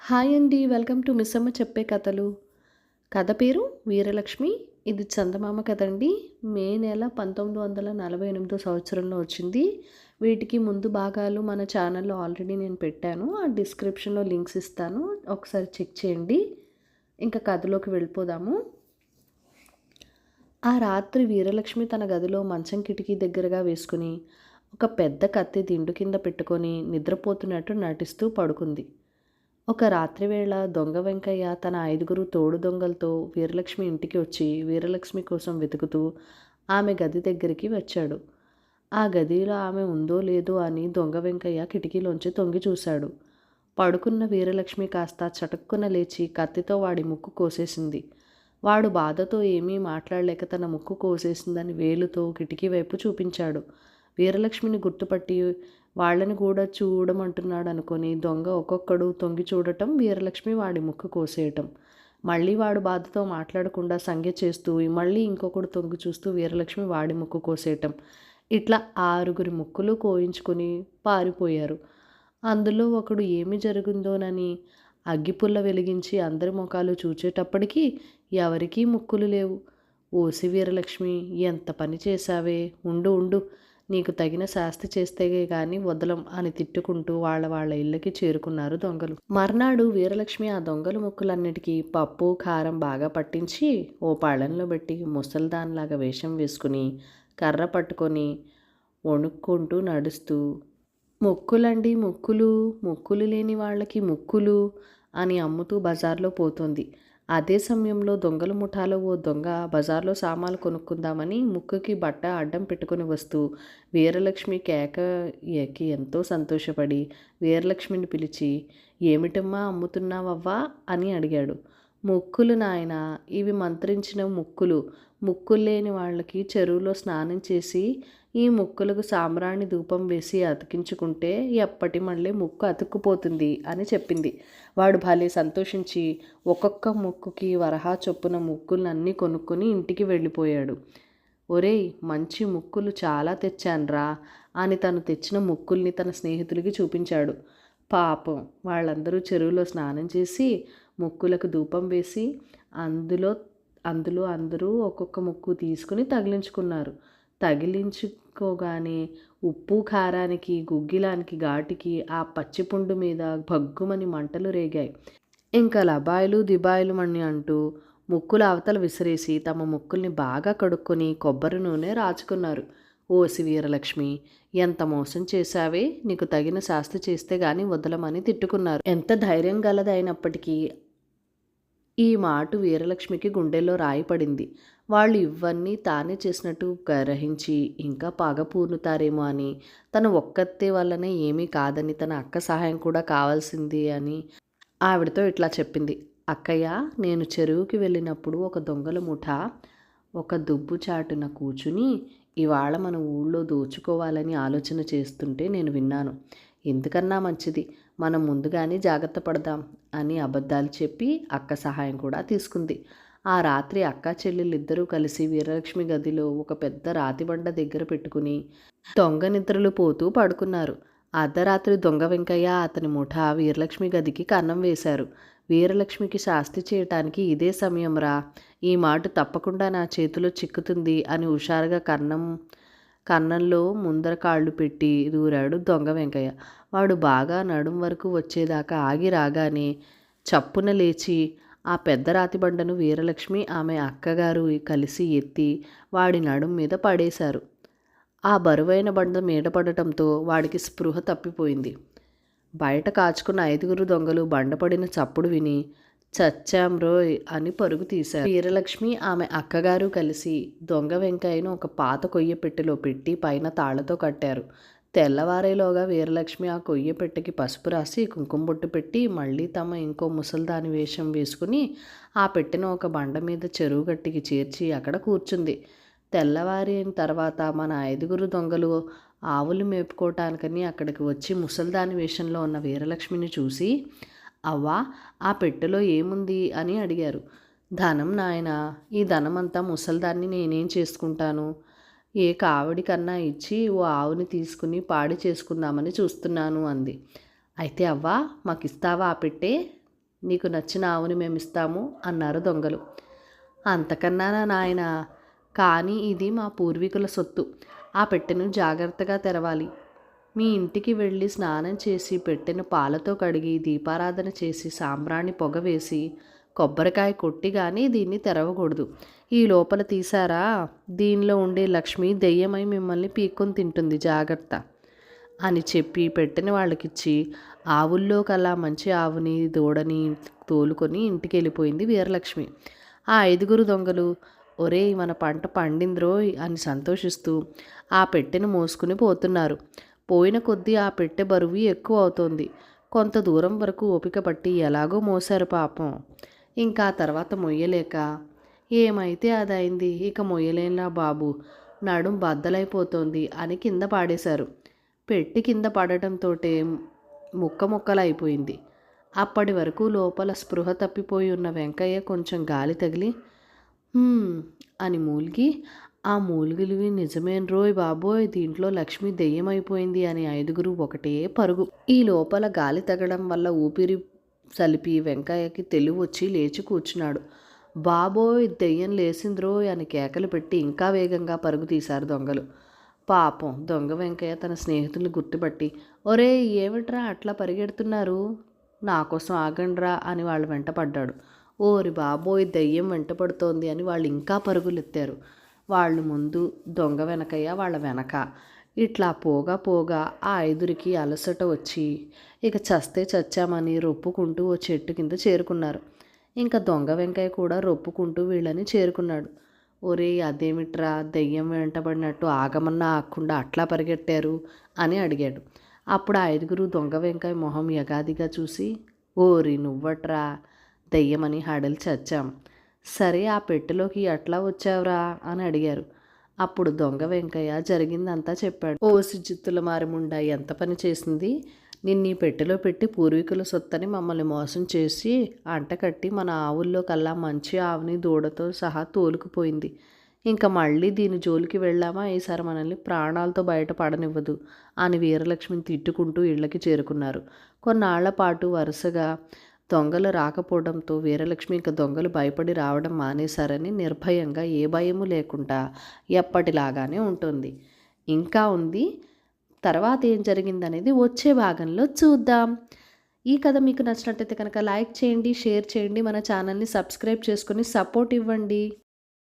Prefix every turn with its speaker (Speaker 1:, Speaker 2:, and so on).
Speaker 1: Hi అండి. Welcome to Missamma చెప్పే కథలు. కథ పేరు వీరలక్ష్మి. ఇది చందమామ కథ అండి. మే నెల 1948 సంవత్సరంలో వచ్చింది. వీటికి ముందు భాగాలు మన ఛానల్లో ఆల్రెడీ నేను పెట్టాను. ఆ డిస్క్రిప్షన్లో లింక్స్ ఇస్తాను, ఒకసారి చెక్ చేయండి. ఇంకా కథలోకి వెళ్ళిపోదాము. ఆ రాత్రి వీరలక్ష్మి తన గదిలో మంచం కిటికీ దగ్గరగా వేసుకుని ఒక పెద్ద కత్తి దిండు కింద పెట్టుకొని నిద్రపోతున్నట్టు నటిస్తూ పడుకుంది. ఒక రాత్రివేళ దొంగ వెంకయ్య తన 5 తోడు దొంగలతో వీరలక్ష్మి ఇంటికి వచ్చి వీరలక్ష్మి కోసం వెతుకుతూ ఆమె గది దగ్గరికి వచ్చాడు. ఆ గదిలో ఆమె ఉందో లేదో అని దొంగ వెంకయ్య కిటికీలోంచి తొంగి చూశాడు. పడుకున్న వీరలక్ష్మి కాస్త చటుక్కున లేచి కత్తితో వాడి ముక్కు కోసేసింది. వాడు బాధతో ఏమీ మాట్లాడలేక తన ముక్కు కోసేసిందని వేలుతో కిటికీ వైపు చూపించాడు. వీరలక్ష్మిని గుర్తుపట్టి వాళ్ళని కూడా చూడమంటున్నాడు అనుకొని దొంగ ఒక్కొక్కడు తొంగి చూడటం, వీరలక్ష్మి వాడి ముక్కు కోసేయటం. మళ్ళీ వాడు బాధతో మాట్లాడకుండా సంజ్ఞ చేస్తూ మళ్ళీ ఇంకొకడు తొంగి చూస్తూ వీరలక్ష్మి వాడి ముక్కు కోసేయటం. ఇట్లా 6 ముక్కులు కోయించుకొని పారిపోయారు. అందులో ఒకడు ఏమి జరిగిందోనని అగ్గిపుల్ల వెలిగించి అందరి ముఖాలు చూచేటప్పటికీ ఎవరికీ ముక్కులు లేవు. ఓసి వీరలక్ష్మి, ఎంత పని చేశావే! ఉండు ఉండు, నీకు తగిన శాస్తి చేస్తే గాని వదలం అని తిట్టుకుంటూ వాళ్ళ ఇళ్ళకి చేరుకున్నారు దొంగలు. మర్నాడు వీరలక్ష్మి ఆ దొంగల ముక్కులన్నిటికీ పప్పు కారం బాగా పట్టించి ఓ పళ్ళెంలో పెట్టి ముసల్దాన్లాగా వేషం వేసుకుని కర్ర పట్టుకొని వణుక్కుంటూ నడుస్తూ, ముక్కులండి ముక్కులు, ముక్కులు లేని వాళ్ళకి ముక్కులు అని అమ్ముతూ బజార్లో పోతుంది. అదే సమయంలో దొంగల ముఠాలో ఓ దొంగ బజార్లో సామాన్లు కొనుక్కుందామని ముక్కుకి బట్ట అడ్డం పెట్టుకుని వస్తూ వీరలక్ష్మి కేక ఎక్కి ఎంతో సంతోషపడి వీరలక్ష్మిని పిలిచి, ఏమిటమ్మా అమ్ముతున్నావవ్వా అని అడిగాడు. ముక్కులు నాయన, ఇవి మంత్రించిన ముక్కులు. ముక్కులు లేని వాళ్ళకి చెరువులో స్నానం చేసి ఈ ముక్కులకు సాంబ్రాణి ధూపం వేసి అతికించుకుంటే ఎప్పటి మళ్ళీ ముక్కు అతుక్కుపోతుంది అని చెప్పింది. వాడు భలే సంతోషించి ఒక్కొక్క ముక్కుకి వరహా చొప్పున ముక్కులన్నీ కొనుక్కొని ఇంటికి వెళ్ళిపోయాడు. ఒరేయ్, మంచి ముక్కులు చాలా తెచ్చాన్రా అని తను తెచ్చిన ముక్కుల్ని తన స్నేహితులకి చూపించాడు. పాపం వాళ్ళందరూ చెరువులో స్నానం చేసి ముక్కులకు ధూపం వేసి అందులో అందులో అందరూ ఒక్కొక్క ముక్కు తీసుకుని తగిలించుకున్నారు. తగిలించుకోగానే ఉప్పు కారానికి గుగ్గిలానికి ఘాటికి ఆ పచ్చిపుండు మీద భగ్గుమని మంటలు రేగాయి. ఇంకా లబాయిలు దిబాయిలు మణి అంటూ ముక్కుల అవతల విసిరేసి తమ ముక్కుల్ని బాగా కడుక్కొని కొబ్బరి నూనె రాచుకున్నారు. ఓసి వీరలక్ష్మి, ఎంత మోసం చేశావే! నీకు తగిన శాస్తి చేస్తే గాని వదలమని తిట్టుకున్నారు. ఎంత ధైర్యం గలదైనప్పటికీ ఈ మాట వీరలక్ష్మికి గుండెల్లో రాయి పడింది. వాళ్ళు ఇవన్నీ తానే చేసినట్టు గ్రహించి ఇంకా పగ పూనుతారేమో అని, తను ఒక్కతే వల్లనే ఏమీ కాదని తన అక్క సహాయం కూడా కావాల్సింది అని ఆవిడతో ఇట్లా చెప్పింది. అక్కయ్య, నేను చెరువుకి వెళ్ళినప్పుడు ఒక దొంగల ముఠ ఒక దుబ్బు చాటున కూర్చుని ఇవాళ మన ఊళ్ళో దోచుకోవాలని ఆలోచన చేస్తుంటే నేను విన్నాను. ఎందుకన్నా మంచిది, మనం ముందుగానే జాగ్రత్త పడదాం అని అబద్ధాలు చెప్పి అక్క సహాయం కూడా తీసుకుంది. ఆ రాత్రి అక్క చెల్లెళ్ళిద్దరూ కలిసి వీరలక్ష్మి గదిలో ఒక పెద్ద రాతిబండ దగ్గర పెట్టుకుని దొంగ నిద్రలు పోతూ పడుకున్నారు. అర్ధరాత్రి దొంగ వెంకయ్య అతని ముఠా వీరలక్ష్మి గదికి కన్నం వేశారు. వీరలక్ష్మికి శాస్తి చేయటానికి ఇదే సమయం రా, ఈ మాట తప్పకుండా నా చేతిలో చిక్కుతుంది అని హుషారుగా కన్నంలో ముందర కాళ్ళు పెట్టి దూరాడు దొంగ వెంకయ్య. వాడు బాగా నడుం వరకు వచ్చేదాకా ఆగి రాగానే చప్పున లేచి ఆ పెద్ద రాతిబండను వీరలక్ష్మి ఆమె అక్కగారు కలిసి ఎత్తి వాడి నడుం మీద పడేశారు. ఆ బరువైన బండ మీద పడటంతో వాడికి స్పృహ తప్పిపోయింది. బయట కాచుకున్న 5 దొంగలు బండపడిన చప్పుడు విని చచ్చాంరోయ్ అని పరుగు తీశారు. వీరలక్ష్మి ఆమె అక్కగారు కలిసి దొంగ వెంకయ్యను ఒక పాత కొయ్య పెట్టెలో పెట్టి పైన తాళ్లతో కట్టారు. తెల్లవారేలోగా వీరలక్ష్మి ఆ కొయ్య పెట్టెకి పసుపు రాసి కుంకుమ బొట్టు పెట్టి మళ్ళీ తమ ఇంకో ముసల్దాని వేషం వేసుకుని ఆ పెట్టెను ఒక బండ మీద చెరువు గట్టికి చేర్చి అక్కడ కూర్చుంది. తెల్లవారిన తర్వాత మన 5 దొంగలు ఆవులు మేపుకోవటానికని అక్కడికి వచ్చి ముసల్దాని వేషంలో ఉన్న వీరలక్ష్మిని చూసి, అవ్వా, ఆ పెట్టెలో ఏముంది అని అడిగారు. ధనం నాయనా, ఈ ధనమంతా ముసల్దాన్ని నేనేం చేసుకుంటాను, ఏ కావడి కన్నా ఇచ్చి ఓ ఆవుని తీసుకుని పాడి చేసుకుందామని చూస్తున్నాను అంది. అయితే అవ్వా, మాకిస్తావా ఆ పెట్టే నీకు నచ్చిన ఆవుని మేమిస్తాము అన్నారు దొంగలు. అంతకన్నా నాయన, కానీ ఇది మా పూర్వీకుల సొత్తు. ఆ పెట్టెను జాగ్రత్తగా తెరవాలి. మీ ఇంటికి వెళ్ళి స్నానం చేసి పెట్టెను పాలతో కడిగి దీపారాధన చేసి సాంబ్రాణి పొగ వేసి కొబ్బరికాయ కొట్టి కానీ దీన్ని తెరవకూడదు. ఈ లోపల తీసారా, దీనిలో ఉండే లక్ష్మి దెయ్యమై మిమ్మల్ని పీక్కొని తింటుంది, జాగ్రత్త అని చెప్పి పెట్టెని వాళ్ళకిచ్చి ఆవుల్లో కల్లా మంచి ఆవుని దూడని తోలుకొని ఇంటికి వెళ్ళిపోయింది వీరలక్ష్మి. ఆ 5 దొంగలు ఒరేయ్ మన పంట పండింద్రోయ్ అని సంతోషిస్తూ ఆ పెట్టెను మోసుకుని పోతున్నారు. పోయిన కొద్దీ ఆ పెట్టె బరువు ఎక్కువ అవుతోంది. కొంత దూరం వరకు ఓపిక పట్టి ఎలాగో మోసారు పాపం. ఇంకా తర్వాత మొయ్యలేక, ఏమైతే అదైంది, ఇక మొయ్యలేనురా బాబు, నడుం బద్దలైపోతోంది అని కింద పాడేశారు. పెట్టి కింద పడటంతోటే ముక్కలైపోయింది. అప్పటి వరకు లోపల స్పృహ తప్పిపోయి ఉన్న వెంకయ్య కొంచెం గాలి తగిలి అని మూలిగి, ఆ మూలిగిలివి నిజమేన్రోయ్ బాబోయ్, దీంట్లో లక్ష్మి దెయ్యమైపోయింది అని 5 ఒకటే పరుగు. ఈ లోపల గాలి తగడం వల్ల ఊపిరి సలిపి వెంకయ్యకి తెలివి వచ్చి లేచి కూర్చున్నాడు. బాబోయ్ దెయ్యం లేసింద్రోయ్ అని కేకలు పెట్టి ఇంకా వేగంగా పరుగు తీశారు దొంగలు. పాపం దొంగ వెంకయ్య తన స్నేహితుల్ని గుర్తుపట్టి, ఒరే ఏమిట్రా అట్లా పరిగెడుతున్నారు, నా కోసం ఆగండ్రా అని వాళ్ళు వెంటపడ్డాడు. ఓరి బాబోయ్ దెయ్యం వెంటపడుతోంది అని వాళ్ళు ఇంకా పరుగులెత్తారు. వాళ్ళు ముందు, దొంగ వెనకయ్య వాళ్ళ వెనక. ఇట్లా పోగా ఆ 5 అలసట వచ్చి ఇక చస్తే చచ్చామని రొప్పుకుంటూ ఓ చెట్టు కింద చేరుకున్నారు. ఇంకా దొంగ వెంకయ్య కూడా రొప్పుకుంటూ వీళ్ళని చేరుకున్నాడు. ఒరే అదేమిట్రా, దెయ్యం వెంటబడినట్టు ఆగమన్నా ఆగకుండా అట్లా పరిగెట్టారు అని అడిగాడు. అప్పుడు ఆ 5 దొంగ వెంకయ్య మొహం యగాదిగా చూసి, ఓరి నువ్వట్రా, దెయ్యమని హడలి చచ్చాం. సరే ఆ పెట్టెలోకి ఎట్లా వచ్చావురా అని అడిగారు. అప్పుడు దొంగ వెంకయ్య జరిగిందంతా చెప్పాడు. ఓసి జిత్తుల మారిముండా, ఎంత పని చేసింది, నిన్నీ పెట్టెలో పెట్టి పూర్వీకుల సొత్తని మమ్మల్ని మోసం చేసి అంటకట్టి మన ఆవుల్లో కల్లా మంచి ఆవుని దూడతో సహా తోలుకుపోయింది. ఇంకా మళ్ళీ దీని జోలికి వెళ్ళామా ఈసారి మనల్ని ప్రాణాలతో బయట పడనివ్వదు అని వీరలక్ష్మిని తిట్టుకుంటూ ఇళ్ళకి చేరుకున్నారు. కొన్నాళ్ల పాటు వరుసగా దొంగలు రాకపోవడంతో వీరలక్ష్మి ఇంకా దొంగలు భయపడి రావడం మానేశారని నిర్భయంగా ఏ భయము లేకుండా ఎప్పటిలాగానే ఉంటుంది. ఇంకా ఉంది, తర్వాత ఏం జరిగిందనేది వచ్చే భాగంలో చూద్దాం. ఈ కథ మీకు నచ్చినట్టయితే కనుక లైక్ చేయండి, షేర్ చేయండి, మన ఛానల్ని సబ్స్క్రైబ్ చేసుకొని సపోర్ట్ ఇవ్వండి.